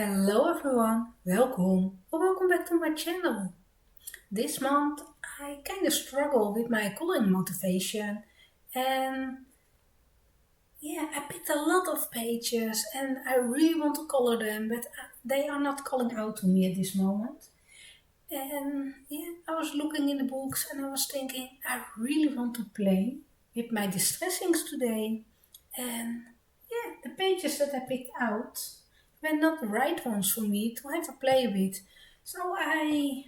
Hello everyone, welcome or welcome back to my channel. This month I kind of struggle with my coloring motivation and I picked a lot of pages and I really want to color them, but they are not calling out to me at this moment. And I was looking in the books and I was thinking I really want to play with my distressings today. And the pages that I picked out were not the right ones for me to have a play with. So I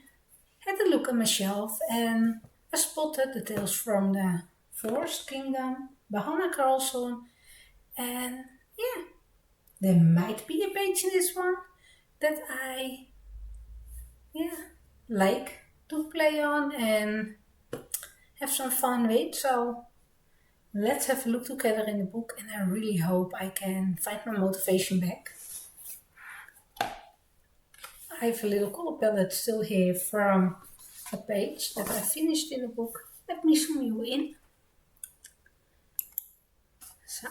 had a look on my shelf and I spotted the Tales from the Forest Kingdom by Hannah Carlson. And there might be a page in this one that I yeah like to play on and have some fun with. So let's have a look together in the book and I really hope I can find my motivation back. I have a little color palette still here from a page that I finished in the book. Let me zoom you in. So,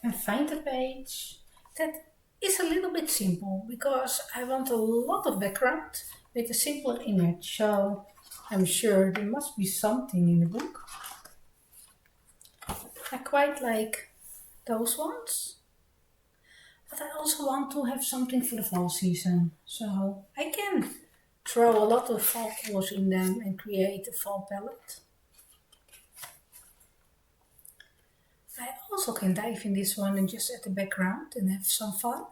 and find a page that is a little bit simple because I want a lot of background with a simpler image. So I'm sure there must be something in the book. I quite like those ones. But I also want to have something for the fall season. So I can throw a lot of fall colors in them and create a fall palette. I also can dive in this one and just add the background and have some fun.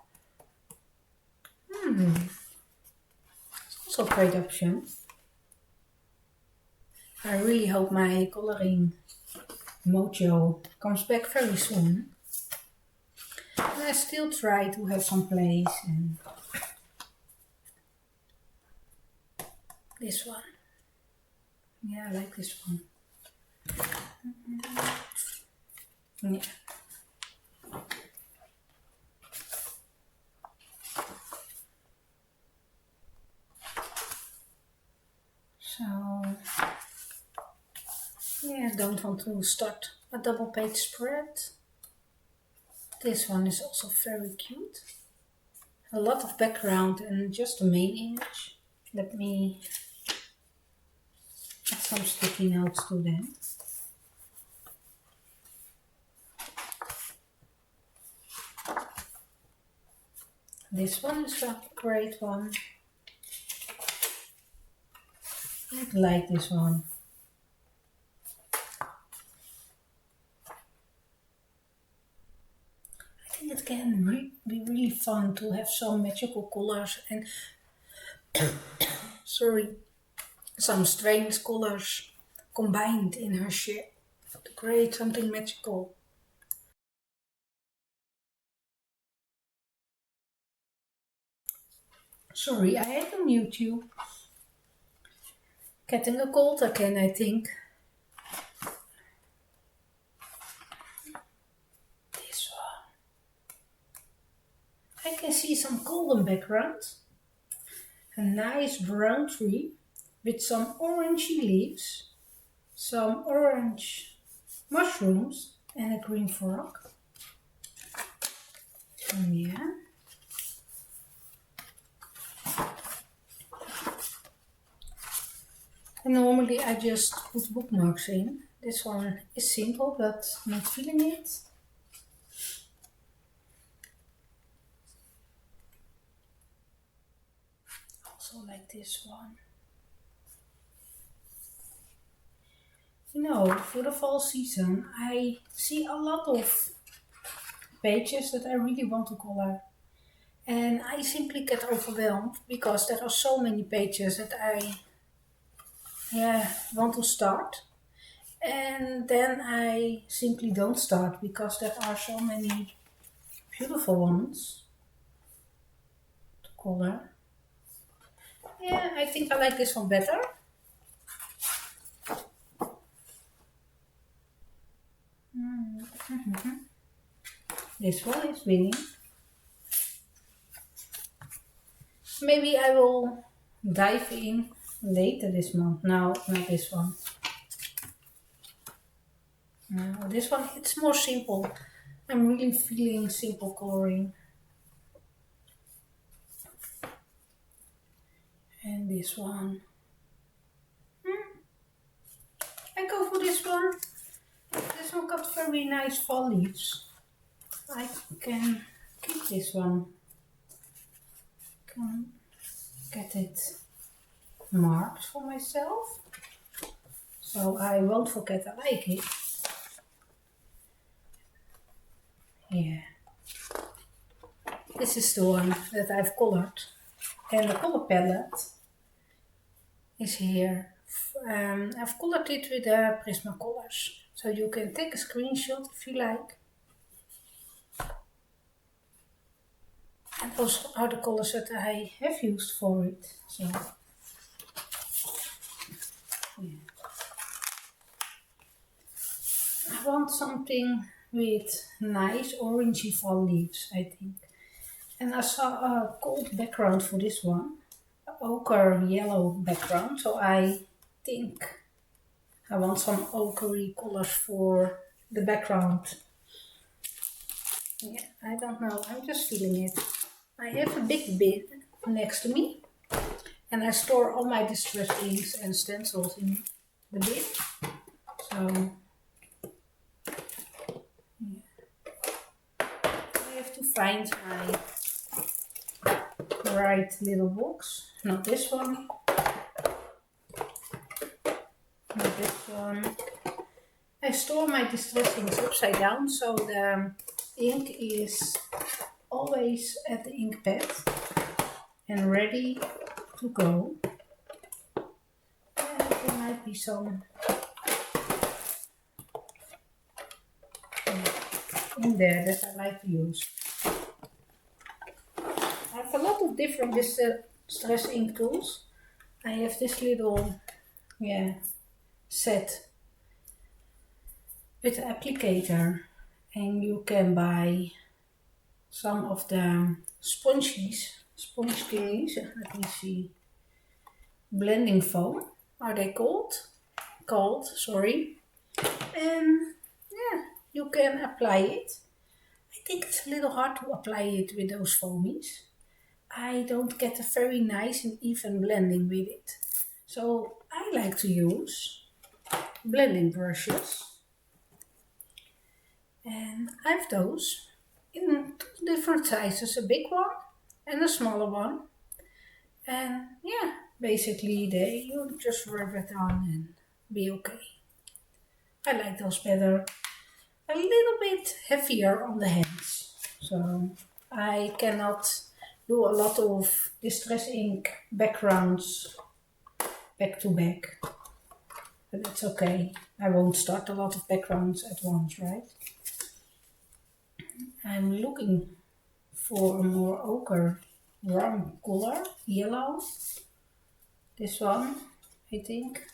It's also a great option. I really hope my coloring mojo comes back very soon. And I still try to have some plays and this one. Yeah, I like this one. Yeah. So, I don't want to start a double page spread. This one is also very cute. A lot of background and just the main image. Let me add some sticky notes to them. This one is a great one. I like this one. I think it can be really fun to have some magical colors and some strange colors combined in her shape to create something magical. Sorry, I had to mute you. Getting a cold again, I think. This one. I can see some golden background. A nice brown tree with some orangey leaves, some orange mushrooms and a green frog. And normally I just put bookmarks in. This one is simple but not feeling it. Also like this one. For the fall season I see a lot of pages that I really want to color. And I simply get overwhelmed because there are so many pages that I want to start. And then I simply don't start because there are so many beautiful ones to color. Yeah, I think I like this one better. This one is winning. Maybe I will dive in later this month. No, not this one. No, this one, it's more simple. I'm really feeling simple coloring. And this one. I go for this one. This one got very nice fall leaves. I can keep this one. Can get it marked for myself. So I won't forget I like it. Yeah. This is the one that I've colored. And the color palette is here. I've colored it with the Prismacolors. So you can take a screenshot if you like. And those are the colors that I have used for it. So, yeah. I want something with nice orangey fall leaves, I think. And I saw a gold background for this one. Ochre yellow background. So I think I want some ochre colors for the background. Yeah, I don't know. I'm just feeling it. I have a big bin next to me. And I store all my distress inks and stencils in the bin. So yeah. I have to find my right little box. Not this one. Not this one. I store my distress inks upside down so the ink is always at the ink pad and ready to go. And there might be some in there that I like to use. I have a lot of different distress ink tools. I have this little set with an applicator, and you can buy some of the sponge thingies. Let me see. Blending foam are they called? Sorry. And yeah, you can apply it. I think it's a little hard to apply it with those foamies. I don't get a very nice and even blending with it. So I like to use blending brushes. And I have those in two different sizes, a big one and a smaller one. And yeah, basically you just rub it on and be okay. I like those better. A little bit heavier on the hands. So I cannot do a lot of distress ink backgrounds back to back. But that's okay. I won't start a lot of backgrounds at once, right? I'm looking for a more ochre brown color, yellow. This one, I think.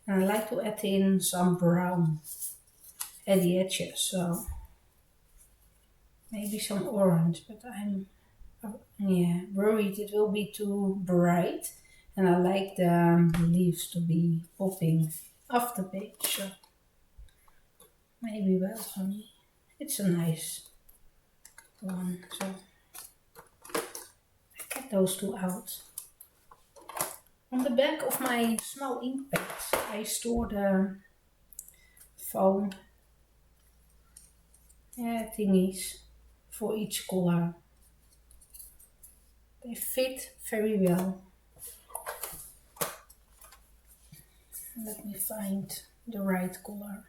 And I like to add in some brown at the edges, so maybe some orange, but I'm worried it will be too bright, and I like the leaves to be popping off the page, so maybe honey. It's a nice one, so I get those two out. On the back of my small ink pads, I store the foam thingies for each color. They fit very well. Let me find the right color.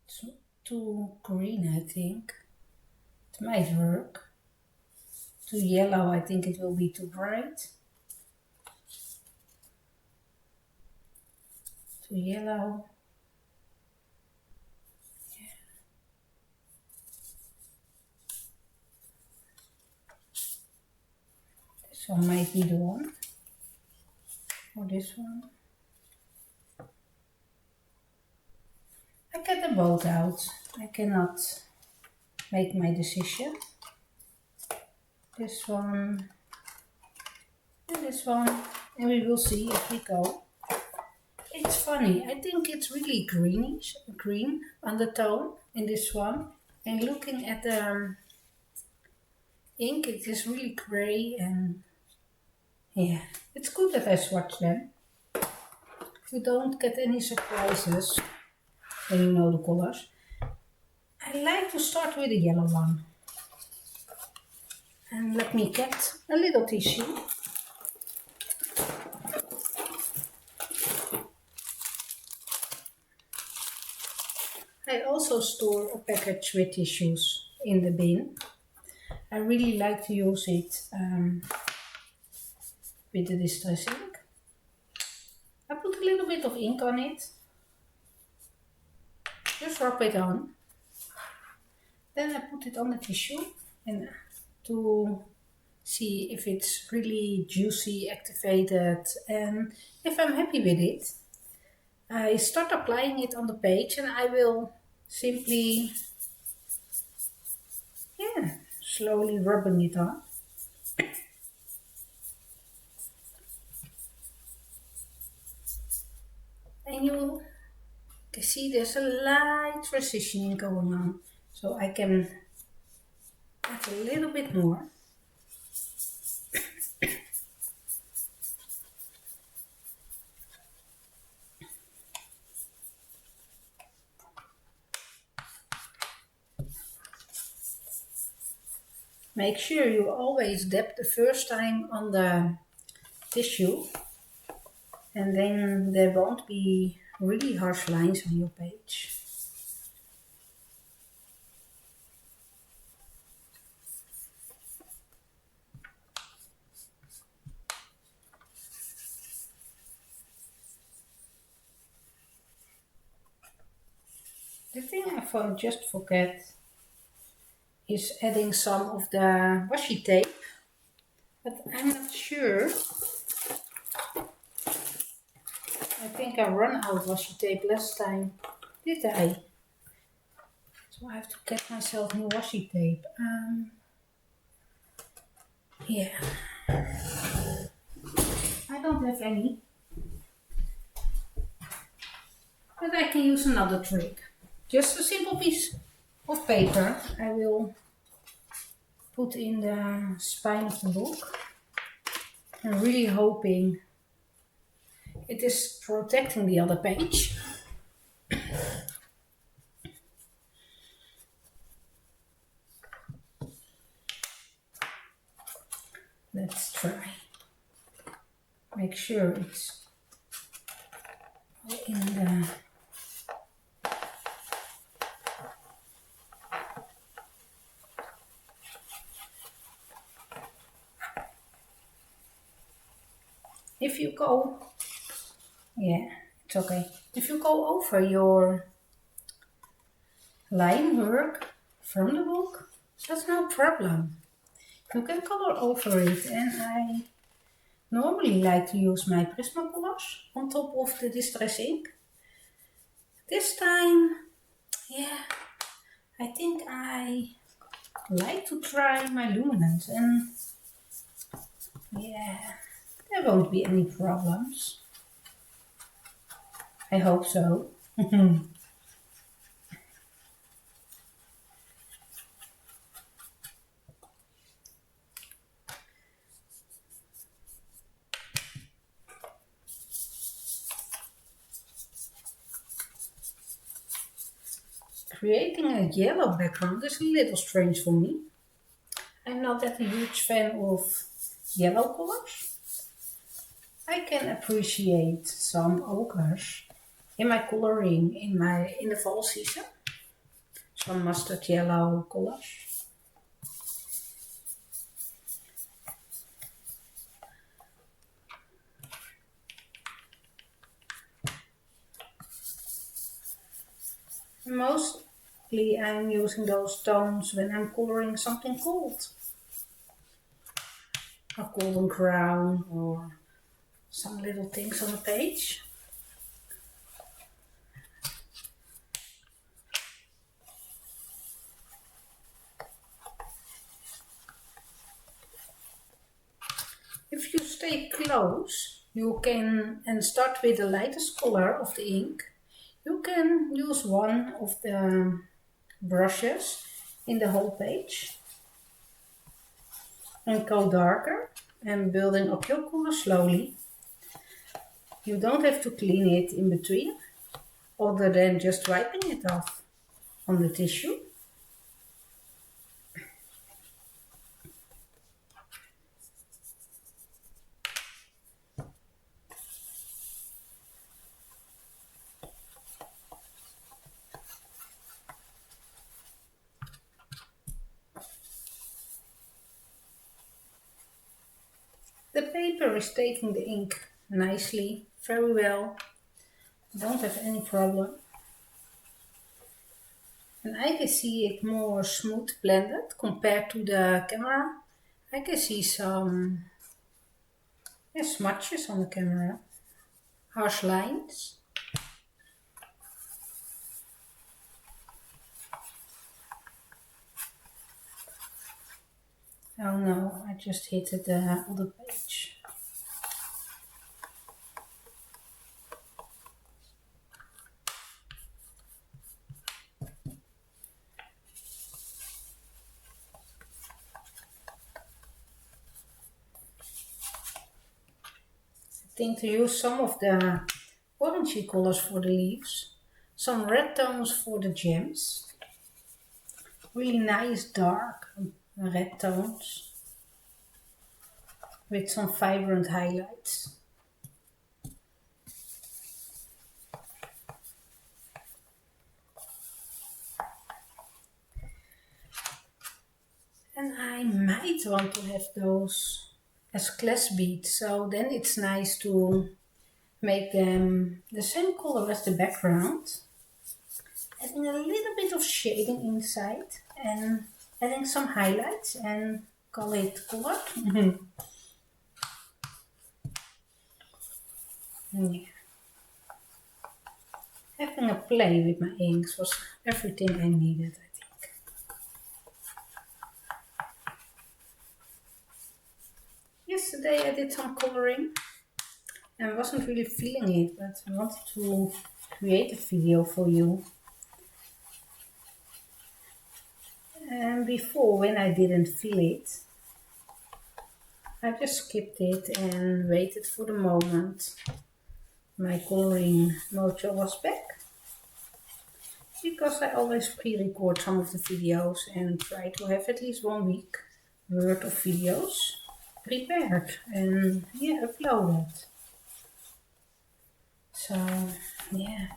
It's too green, I think. It might work. Too yellow, I think it will be too bright. Too yellow. This one might be the one. Or this one. I get them both out. I cannot make my decision. This one and this one, and we will see if we go It's funny. I think it's really greenish, green undertone in this one. And looking at the ink, it is really gray and yeah, it's good that I swatch them. You don't get any surprises when you know the colors. I like to start with a yellow one. And let me get a little tissue. I also store a package with tissues in the bin. I really like to use it with the distress ink. I put a little bit of ink on it. Just rub it on. Then I put it on the tissue and to see if it's really juicy, activated, and if I'm happy with it. I start applying it on the page and I will simply, slowly rubbing it on. And you can see there's a light transitioning going on. So I can add a little bit more. Make sure you always dab the first time on the tissue, and then there won't be really harsh lines on your page. The thing I just forget is adding some of the washi tape, but I'm not sure. I think I ran out washi tape last time, did I? So I have to get myself new washi tape. Yeah. I don't have any. But I can use another trick. Just a simple piece of paper I will put in the spine of the book. I'm really hoping it is protecting the other page. Let's try. Make sure it's in the if you go, it's okay. If you go over your line work from the book, that's no problem. You can color over it, and I normally like to use my Prismacolors on top of the distress ink. This time, I think I like to try my luminance, and there won't be any problems. I hope so. Creating a yellow background is a little strange for me. I'm not that a huge fan of yellow colors. I can appreciate some ochres in my coloring in the fall season. Some mustard yellow colors. Mostly I'm using those tones when I'm coloring something cold. A golden crown or some little things on the page. If you stay close, You can, and start with the lightest color of the ink. You can use one of the brushes in the whole page and go darker and building up your color slowly. You don't have to clean it in between, other than just wiping it off on the tissue. The paper is taking the ink nicely, very well. Don't have any problem. And I can see it more smooth blended compared to the camera. I can see some smudges on the camera, harsh lines. Oh no, I just hit the other page. I think to use some of the orangey colors for the leaves, some red tones for the gems, really nice dark red tones with some vibrant highlights. And I might want to have those as glass beads, so then it's nice to make them the same color as the background, adding a little bit of shading inside and adding some highlights and call it color. Yeah. Having a play with my inks was everything I needed, I think. Yesterday I did some coloring and wasn't really feeling it, but I wanted to create a video for you. And before, when I didn't feel it, I just skipped it and waited for the moment my coloring mojo was back. Because I always pre-record some of the videos and try to have at least 1 week worth of videos prepared and uploaded. So yeah,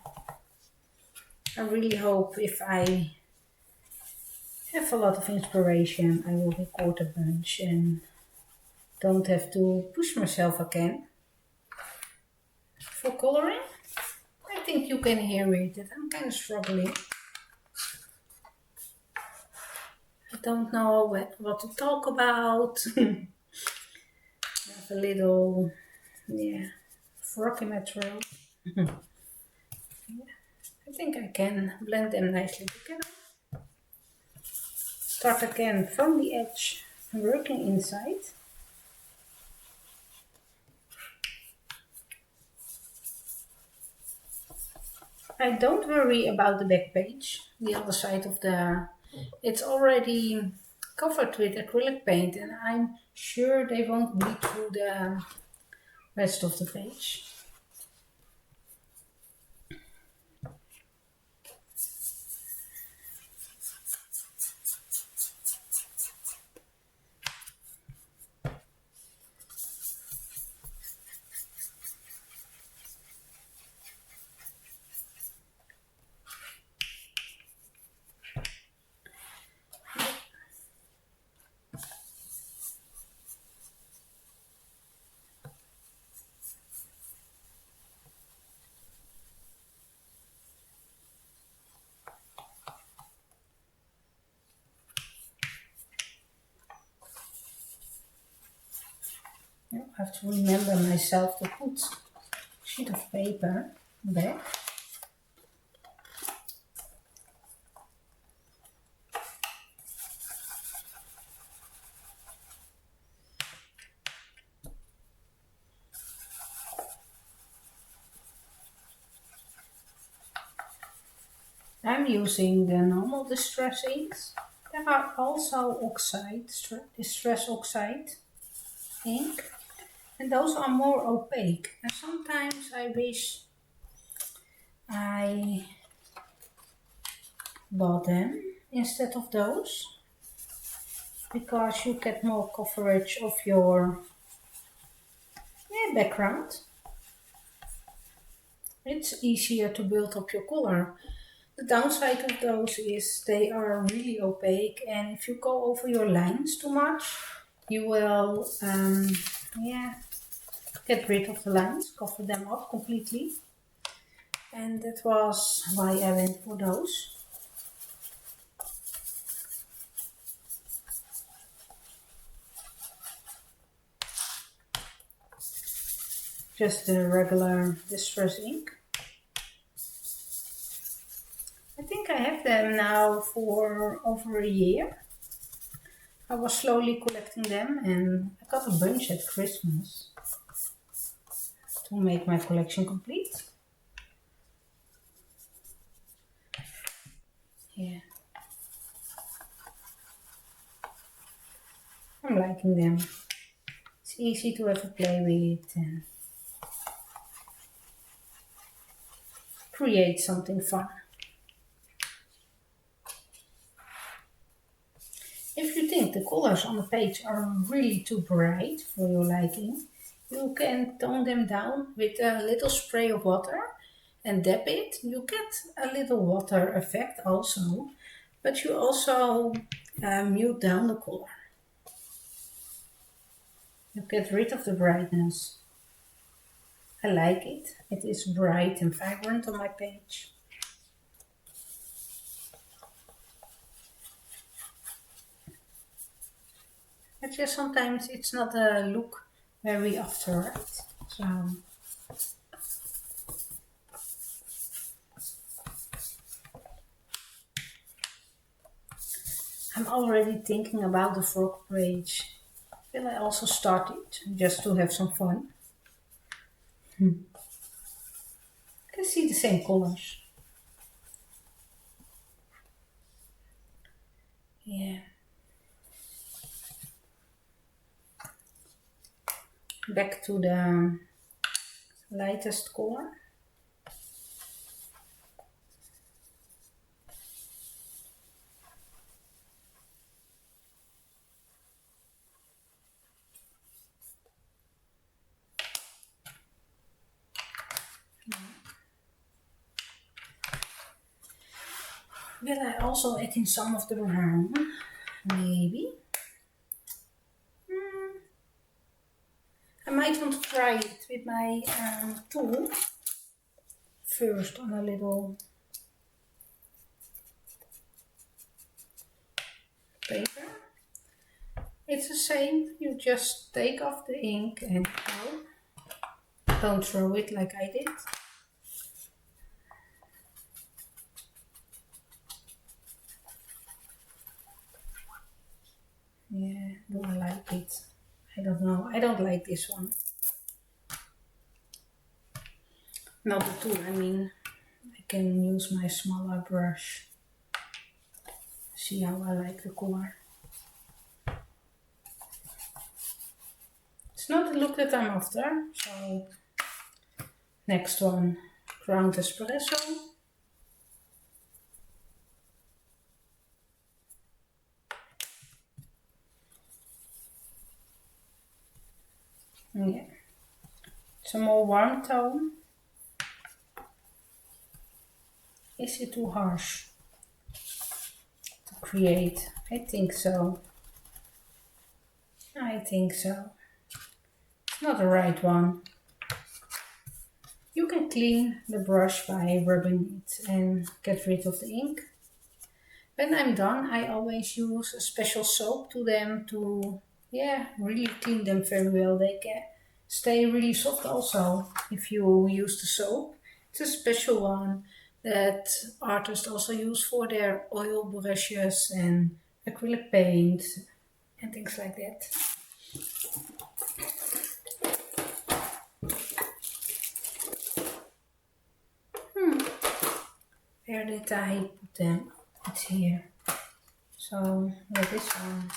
I really hope if I have a lot of inspiration I will record a bunch and don't have to push myself again. For coloring, I think you can hear it that I'm kind of struggling. I don't know what to talk about. I have a little, frog in my throat. I think I can blend them nicely together. Start again from the edge, working inside. I don't worry about the back page, the other side of it's already covered with acrylic paint and I'm sure they won't bleed through the rest of the page. I have to remember myself to put a sheet of paper back. I'm using the normal distress inks. There are also distress oxide ink, and those are more opaque. And sometimes I wish I bought them instead of those, because you get more coverage of your background. It's easier to build up your color. The downside of those is they are really opaque, and if you go over your lines too much, you will get rid of the lines, cover them up completely. And that was why I went for those. Just the regular distress ink. I think I have them now for over a year. I was slowly collecting them, and I got a bunch at Christmas to make my collection complete. Yeah. I'm liking them. It's easy to have a play with and create something fun. If you think the colors on the page are really too bright for your liking, you can tone them down with a little spray of water and dab it. You get a little water effect also, but you also mute down the color. You get rid of the brightness. I like it. It is bright and vibrant on my page. But just sometimes it's not a look very after, right? So I'm already thinking about the frog page. Will I also start it just to have some fun? I can see the same colors. Yeah. Back to the lightest color. Will I also add in some of the brown? Maybe. I might want to try it with my tool first on a little paper. It's the same, you just take off the ink and don't throw it like I did. Yeah, do I like it? I don't know, I don't like this one. Not the tool, I mean, I can use my smaller brush. See how I like the color. It's not the look that I'm after, so next one, ground espresso. Yeah, it's a more warm tone. Is it too harsh to create? I think so. I think so. It's not the right one. You can clean the brush by rubbing it and get rid of the ink. When I'm done, I always use a special soap to them to really clean them very well. They can stay really soft also if you use the soap. It's a special one that artists also use for their oil brushes and acrylic paint and things like that. Very did I put them? It's here. So with this one,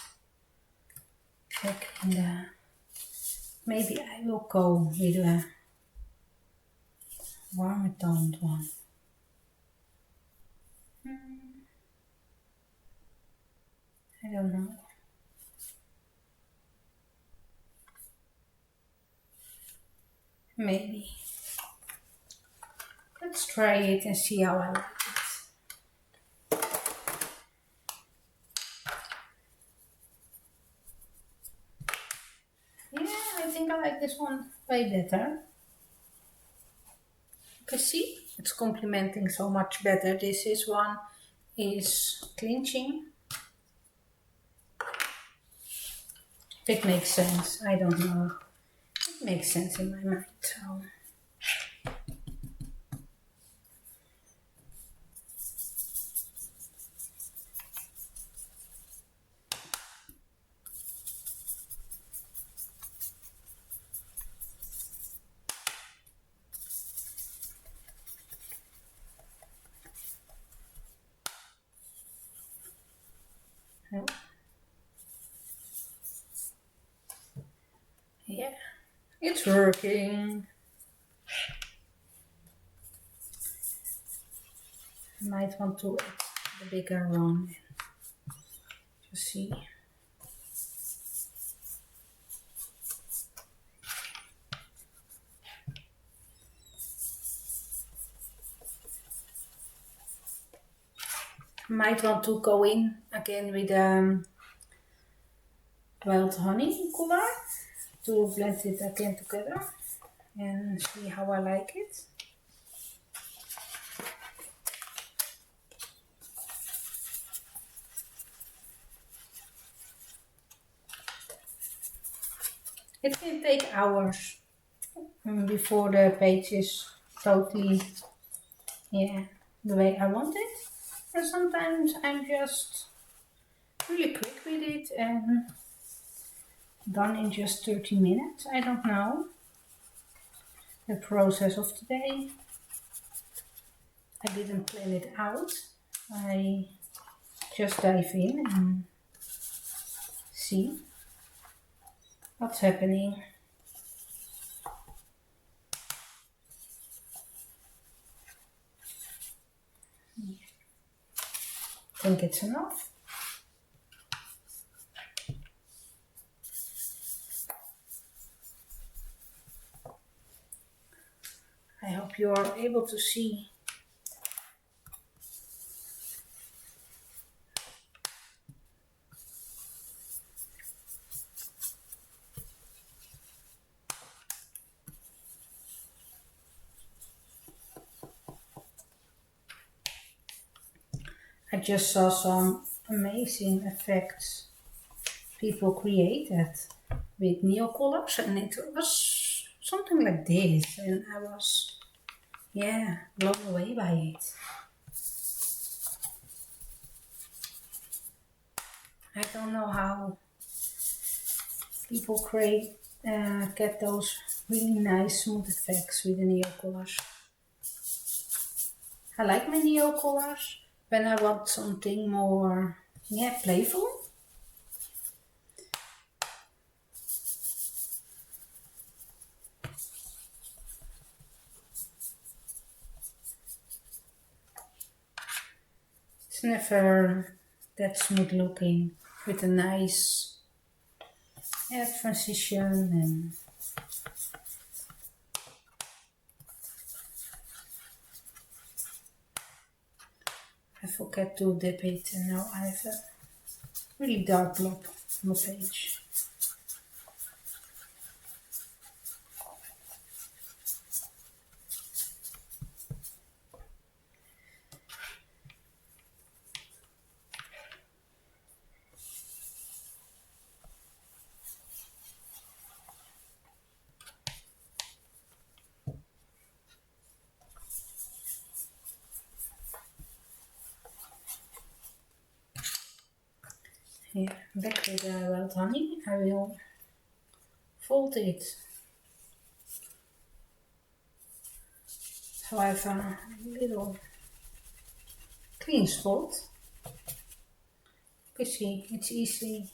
check in the. Maybe I will go with a warmer toned one. I don't know. Maybe. Let's try it and see how I like it. Yeah, I think I like this one way better. You can see it's complementing so much better. This is one is clinching. If it makes sense, I don't know. It makes sense in my mind. So. Yeah, it's working. I might want to add the bigger one. Just see. Might want to go in again with wild honey color to blend it again together and see how I like it. It can take hours before the page is totally, yeah, the way I want it. And sometimes I'm just really quick with it and done in just 30 minutes. I don't know. The process of today. I didn't plan it out. I just dive in and see what's happening. I think it's enough. I hope you are able to see. I just saw some amazing effects people created with Neocolors, and it was something like this, and I was, yeah, blown away by it. I don't know how people get those really nice smooth effects with the Neocolors. I like my Neocolors when I want something more, yeah, playful. It's never that smooth looking with a nice transition and I forget to dip it and now I have a really dark blob on the page. Here, back with the wild honey, I will fold it so I have a little clean spot. You see, it's easily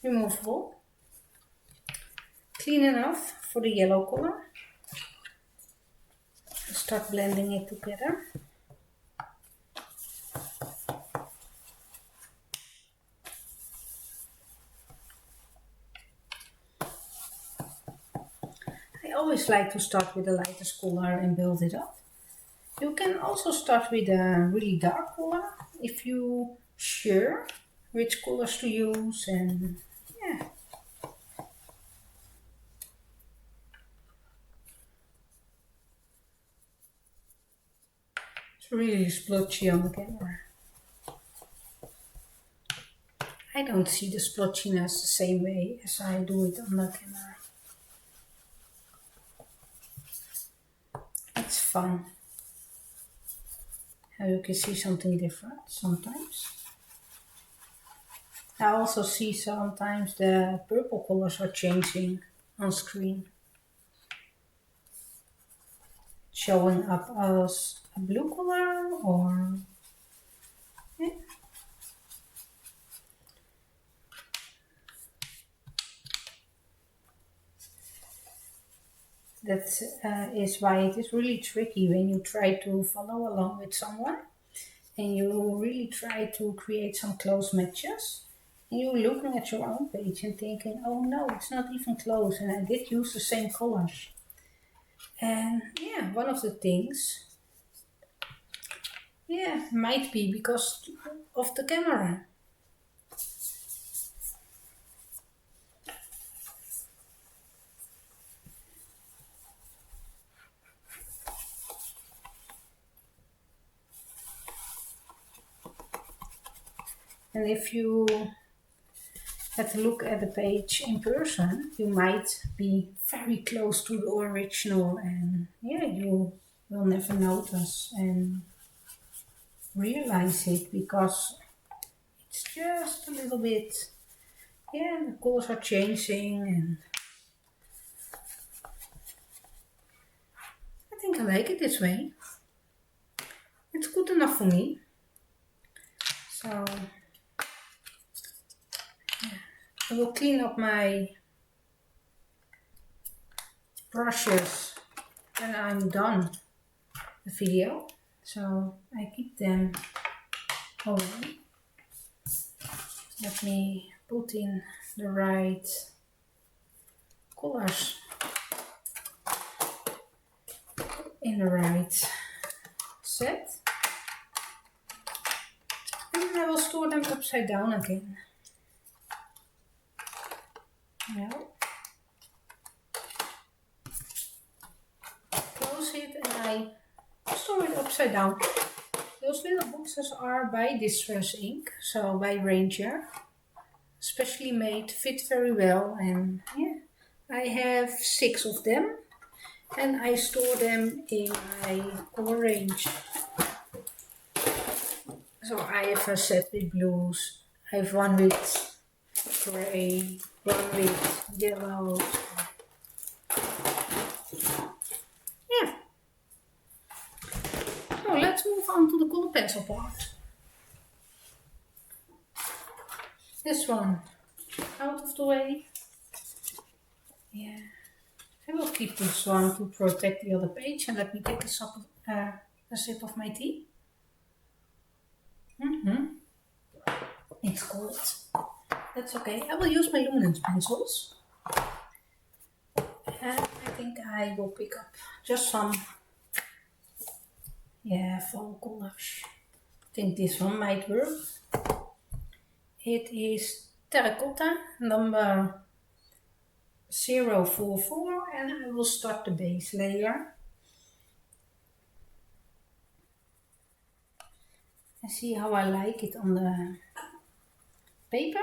removable. Clean enough for the yellow color. Start blending it together. I always like to start with the lightest color and build it up. You can also start with a really dark color if you're sure which colors to use, and yeah. It's really splotchy on the camera. I don't see the splotchiness the same way as I do it on the camera. It's fun. How you can see something different sometimes. I also see sometimes the purple colors are changing on screen. Showing up as a blue color or yeah. That is why it is really tricky when you try to follow along with someone and you really try to create some close matches. And you're looking at your own page and thinking, oh no, it's not even close, and I did use the same colors. And yeah, one of the things, yeah, might be because of the camera. And if you have a look at the page in person, you might be very close to the original, and yeah, you will never notice and realize it because it's just a little bit, yeah, the colors are changing, and I think I like it this way. It's good enough for me. So yeah, I will clean up my brushes when I'm done the video. So I keep them away. Let me put in the right colors in the right set. And I will store them upside down again. Now, close it and I store it upside down. Those little boxes are by Distress Ink, so by Ranger. Specially made, fit very well, and yeah, I have 6 of them and I store them in my color range. So I have a set with blues, I have one with grey, one with yellow. Yeah. So let's move on to the color pencil part. This one out of the way. Yeah. I will keep this one to protect the other page, and let me take a sip of my tea. It's cold. That's okay. I will use my luminance pencils. And I think I will pick up just some, yeah, fall colors. I think this one might work. It is terracotta number 044, and I will start the base layer. And see how I like it on the paper.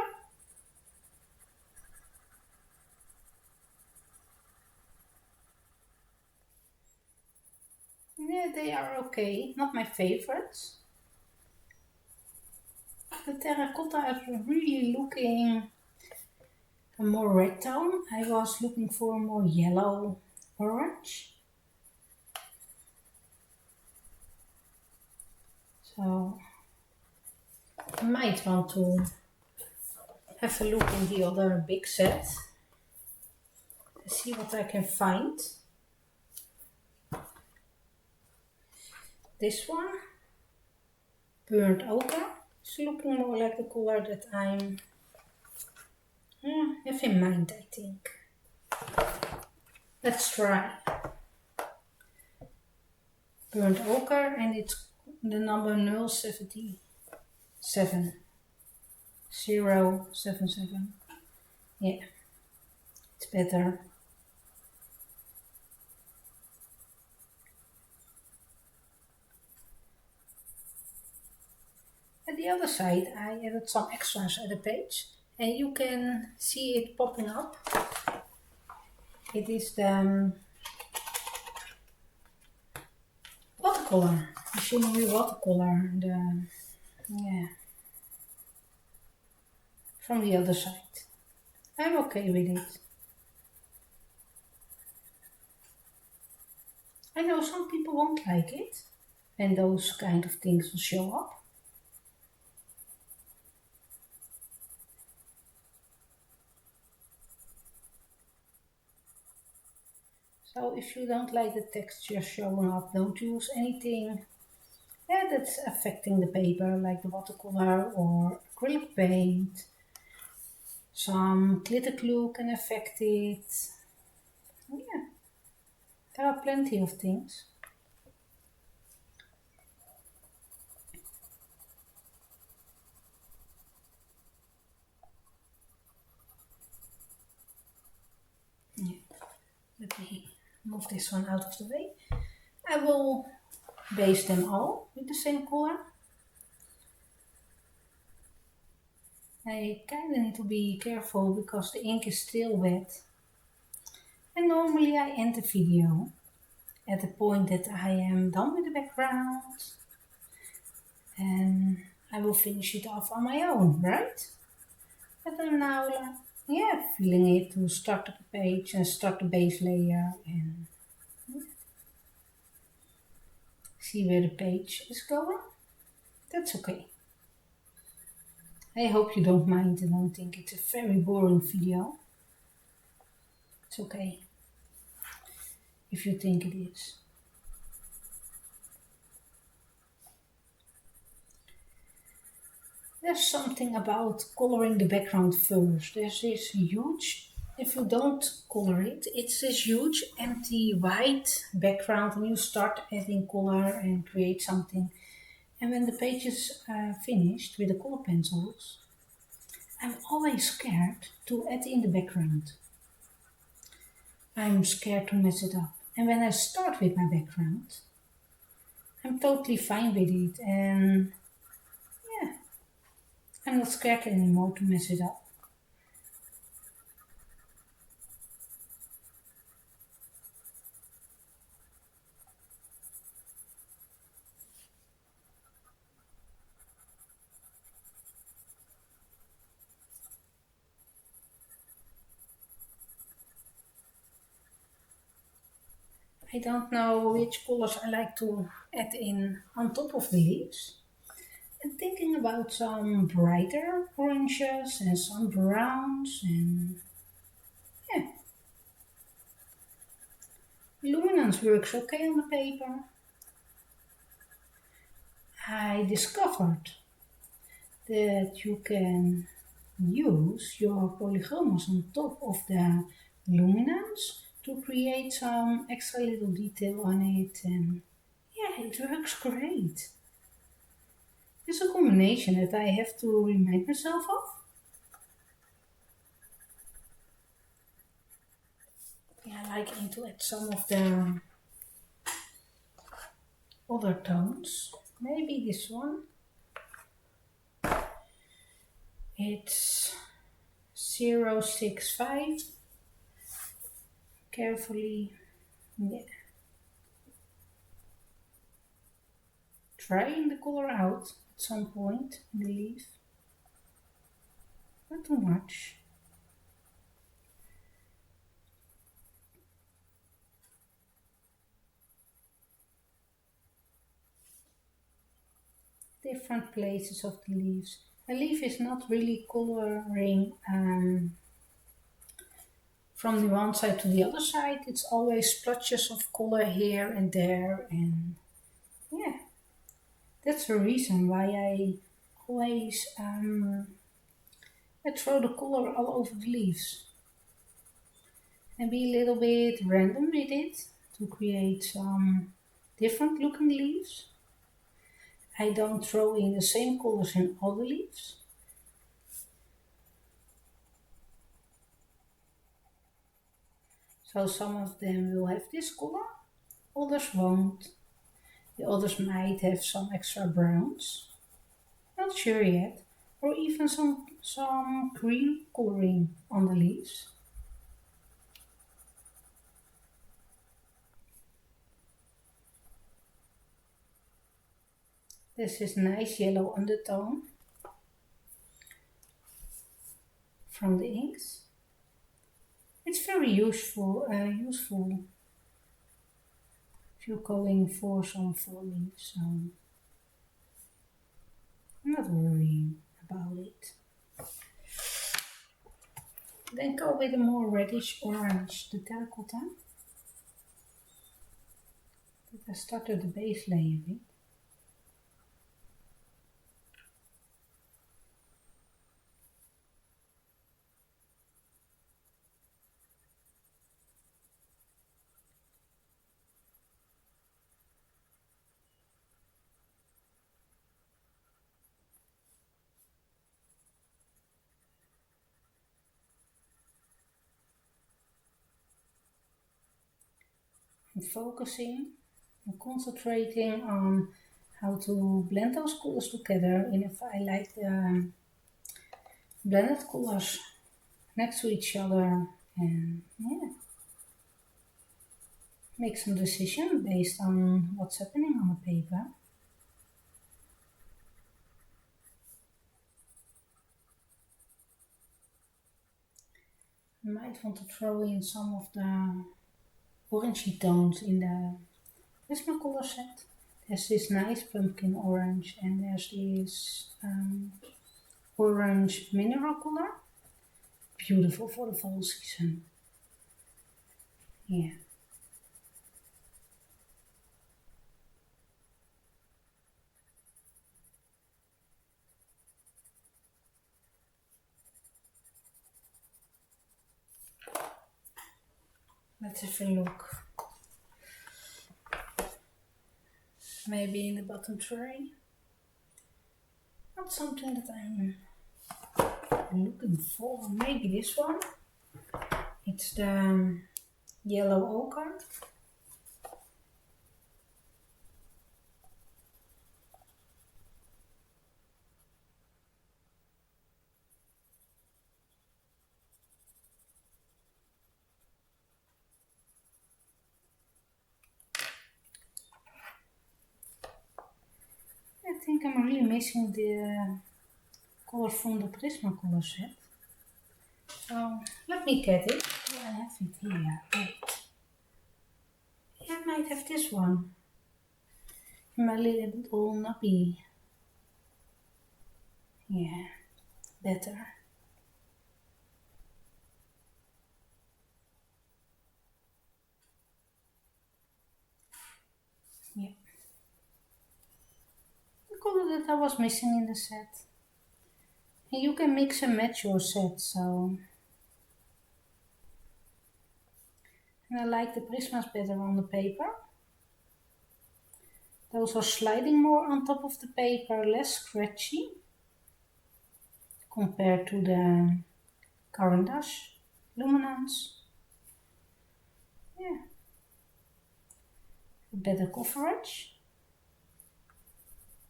Yeah, they are okay, not my favorites. The terracotta is really looking a more red tone. I was looking for a more yellow orange. So I might want to have a look in the other big set and see what I can find. This one, burnt ochre, is looking more like the color that I'm have in mind, I think. Let's try. Burnt ochre, and it's the number 077. 077. Yeah, it's better. At the other side, I added some extras at the page, and you can see it popping up. It is the watercolor, machinery watercolor, from the other side. I'm okay with it. I know some people won't like it, and those kind of things will show up. So if you don't like the texture showing up, don't use anything that's affecting the paper, like the watercolor or acrylic paint. Some glitter glue can affect it. Yeah, there are plenty of things. Yeah. Let me move this one out of the way. I will base them all with the same color. I kinda need to be careful because the ink is still wet. And normally I end the video at the point that I am done with the background. And I will finish it off on my own, right? But I'm now feeling it to start the page and start the base layer and see where the page is going. That's okay. I hope you don't mind and don't think it's a very boring video. It's okay if you think it is. There's something about coloring the background first. There's this huge, if you don't color it, it's this huge empty white background and you start adding color and create something. And when the page is finished with the color pencils, I'm always scared to add in the background. I'm scared to mess it up. And when I start with my background, I'm totally fine with it and I'm not scared anymore to mess it up. I don't know which colors I like to add in on top of the leaves. I'm thinking about some brighter oranges and some browns and luminance works okay on the paper. I discovered that you can use your polychromos on top of the luminance to create some extra little detail on it, and it works great. It's a combination that I have to remind myself of. Yeah, I like to add some of the other tones. Maybe this one. It's 065. Carefully, trying the color out at some point in the leaf. Not too much. different places of the leaves. A leaf is not really coloring from the one side to the other side. It's always splotches of color here and there, and yeah, that's the reason why I always I throw the color all over the leaves and be a little bit random with it to create some different looking leaves. I don't throw in the same colors in all the leaves. So some of them will have this color, others won't. The others might have some extra browns, not sure yet, or even some green coloring on the leaves. This is nice yellow undertone from the inks. It's very useful if you're going for some fall leaves, so I'm not worrying about it. Then go with a more reddish orange, the terracotta, that I started the base layer with. I'm focusing and concentrating on how to blend those colors together, and if I like the blended colors next to each other, and yeah, make some decision based on what's happening on the paper. I might want to throw in some of the orangey tones in the Prismacolor set. There's this nice pumpkin orange, and there's this orange mineral color. Beautiful for the fall season. Yeah. Let's have a look. Maybe in the bottom tray. Not something that I'm looking for. Maybe this one. It's the yellow ochre. I think I'm really missing the color from the Prismacolor set. So let me get it. Yeah, I have it here. Wait. Yeah, I might have this one. My little nubby. Yeah, better. Yeah. The color that I was missing in the set. And you can mix and match your set, so. And I like the prismas better on the paper. Those are sliding more on top of the paper, less scratchy compared to the Caran d'Ache Luminance. Yeah, better coverage.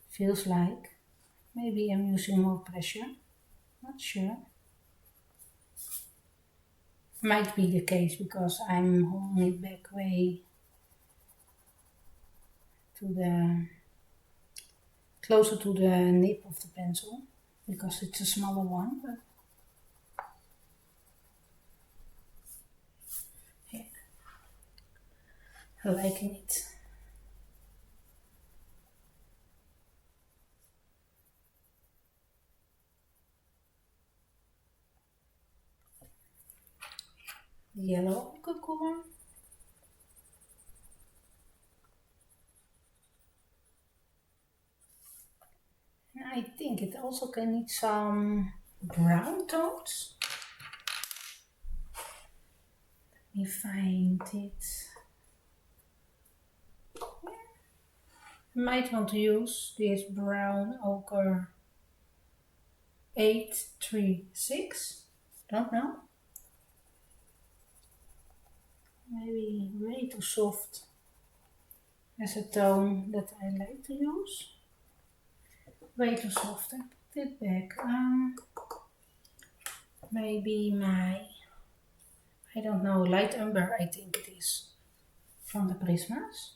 Feels like. Maybe I'm using more pressure, not sure. Might be the case because I'm holding it back way to the closer to the nib of the pencil because it's a smaller one. But yeah, I'm liking it. the yellow ochre color. And I think it also can need some brown tones. Let me find it. Might want to use this brown ochre 836. Don't know. Maybe way too soft as a tone that I like to use. Way too soft. I put it back. Maybe I don't know, light umber I think it is. From the Prismas.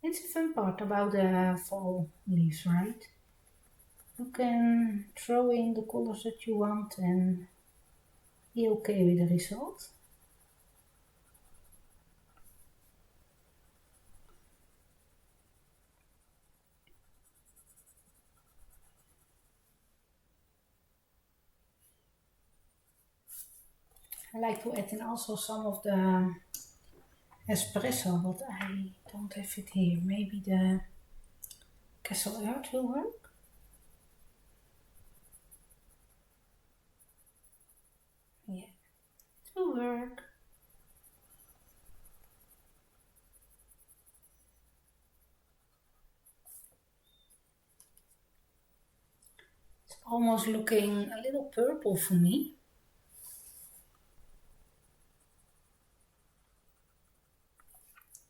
It's a fun part about the fall leaves, right? You can throw in the colors that you want and be okay with the result. I like to add in also some of the espresso, but I don't have it here. Maybe the Castle Earth will work. Yeah, it will work. It's almost looking a little purple for me.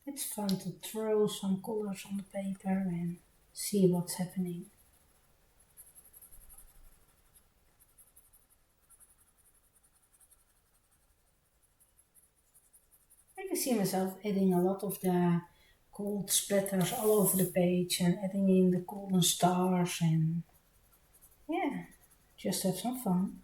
It's fun to throw some colors on the paper and see what's happening. I can see myself adding a lot of the gold splatters all over the page and adding in the golden stars and yeah, just have some fun.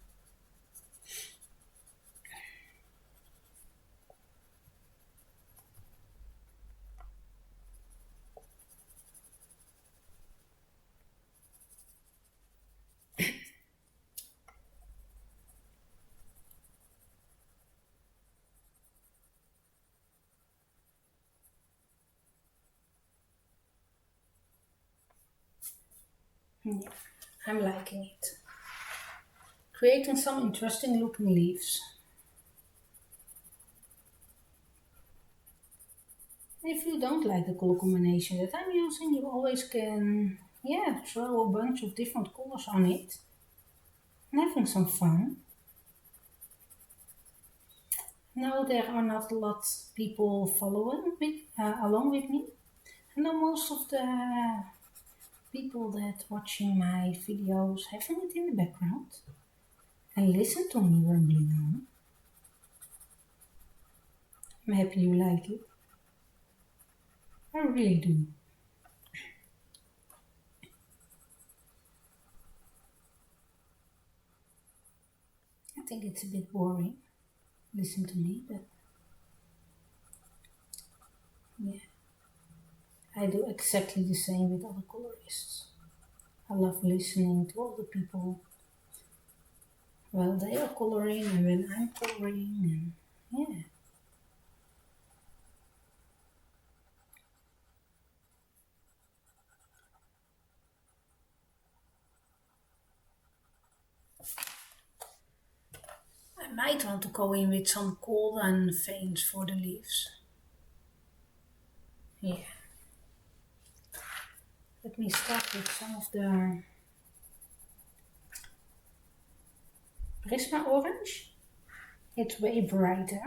Yeah, I'm liking it. Creating some interesting looking leaves. If you don't like the color combination that I'm using, you always can, yeah, throw a bunch of different colors on it and having some fun. Now there are not a lot of people following along with me. I know most of the people that watching my videos having it in the background and listen to me rambling on. I'm happy you like it. I really do. I think it's a bit boring. Listen to me, but yeah, I do exactly the same with other colorists. I love listening to other people while they are coloring and when I'm coloring, and yeah. I might want to go in with some golden veins for the leaves. Yeah. Let me start with some of the Prisma orange. It's way brighter.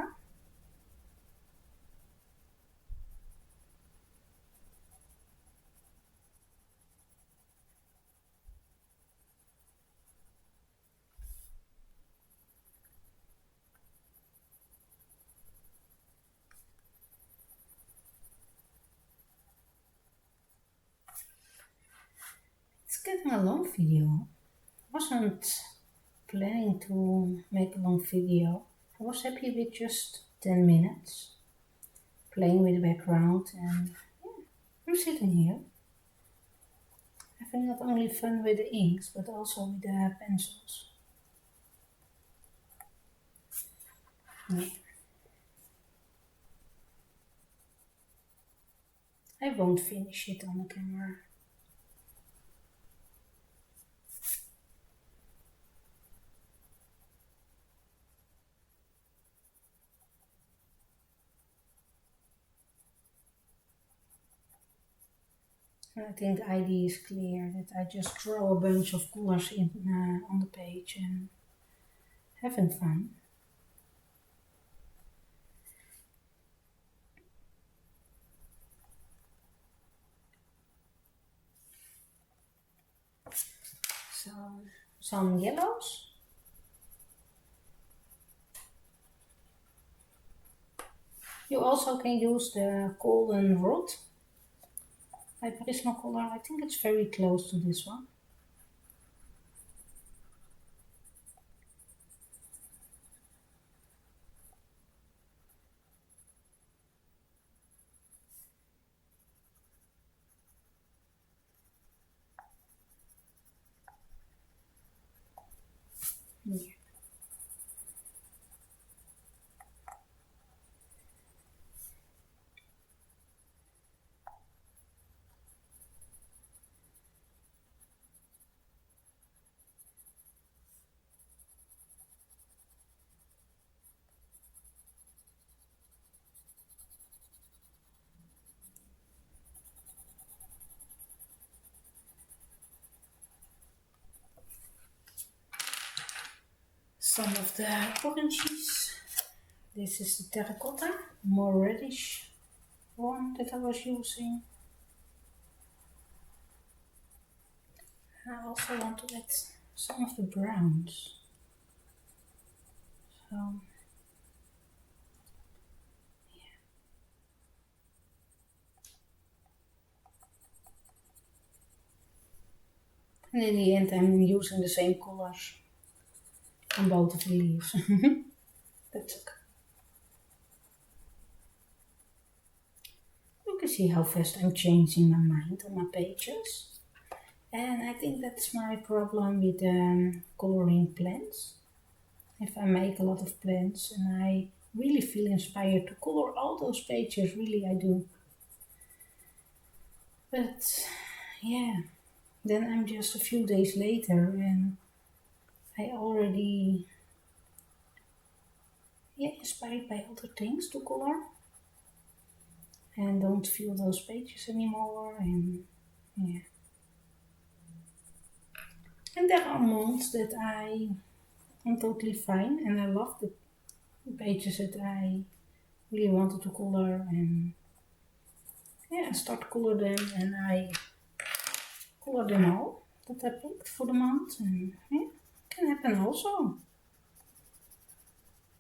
It's getting a long video. I wasn't planning to make a long video. I was happy with just 10 minutes playing with the background and yeah, I'm sitting here having not only fun with the inks but also with the pencils. Yeah. I won't finish it on the camera. And I think the idea is clear that I just draw a bunch of colors in on the page and having fun. So some yellows. You also can use the golden rod by Prismacolor. I think it's very close to this one. Yeah. Some of the oranges. This is the terracotta, more reddish one that I was using. I also want to add some of the browns. So, and in the end I'm using the same colors on both of the leaves. That's okay. You can see how fast I'm changing my mind on my pages. And I think that's my problem with coloring plants. If I make a lot of plants and I really feel inspired to color all those pages, really I do. But yeah, then I'm just a few days later and I already inspired by other things to color and don't feel those pages anymore. And yeah, and there are months that I'm totally fine and I love the pages that I really wanted to color, and yeah, I start color them and I color them all that I picked for the month, and yeah, can happen also,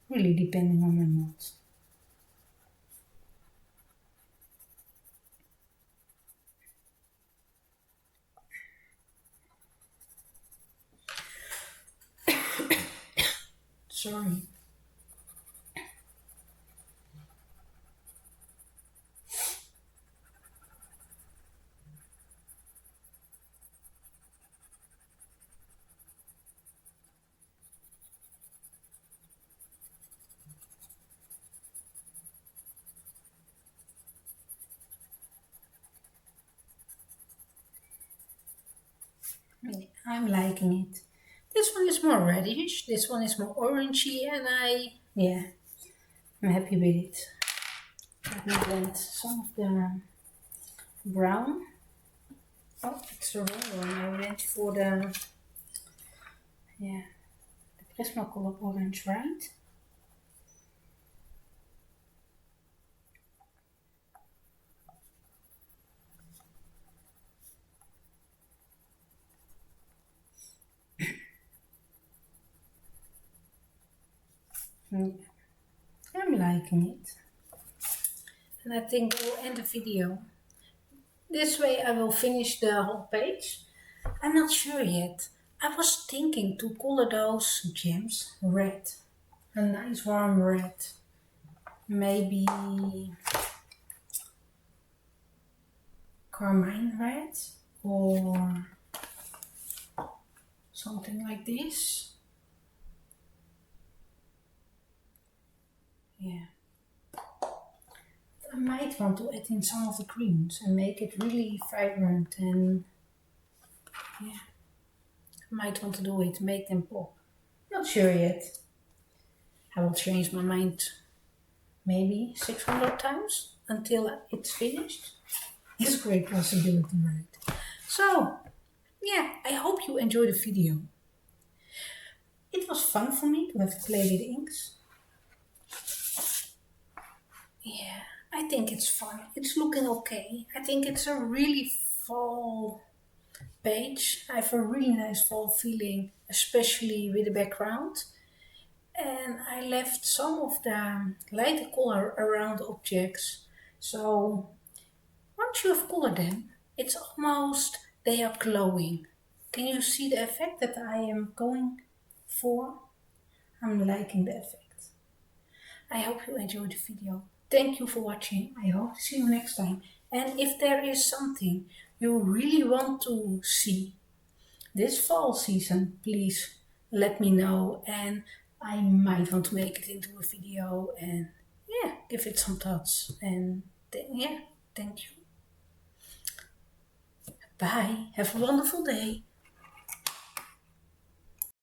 really depending on my mood. Sorry. Yeah, I'm liking it. This one is more reddish, this one is more orangey, and yeah, I'm happy with it. Let me blend some of the brown. Oh, it's the wrong one. I went for the Prismacolor orange, right? Mm, I'm liking it. And I think we'll end the video. This way I will finish the whole page. I'm not sure yet. I was thinking to color those gems red. A nice warm red. Maybe carmine red or something like this. Yeah. I might want to add in some of the greens and make it really vibrant, and yeah, I might want to do it, make them pop. Not sure yet. I will change my mind maybe 600 times until it's finished. It's a great possibility, right? So, yeah, I hope you enjoyed the video. It was fun for me to have to play with inks. Yeah, I think it's fun. It's looking okay. I think it's a really fall page. I have a really nice fall feeling, especially with the background. And I left some of the lighter color around objects. So once you have colored them, it's almost they are glowing. Can you see the effect that I am going for? I'm liking the effect. I hope you enjoyed the video. Thank you for watching. I hope to see you next time. And if there is something you really want to see this fall season, please let me know, and I might want to make it into a video and yeah, give it some thoughts. And yeah, thank you. Bye. Have a wonderful day.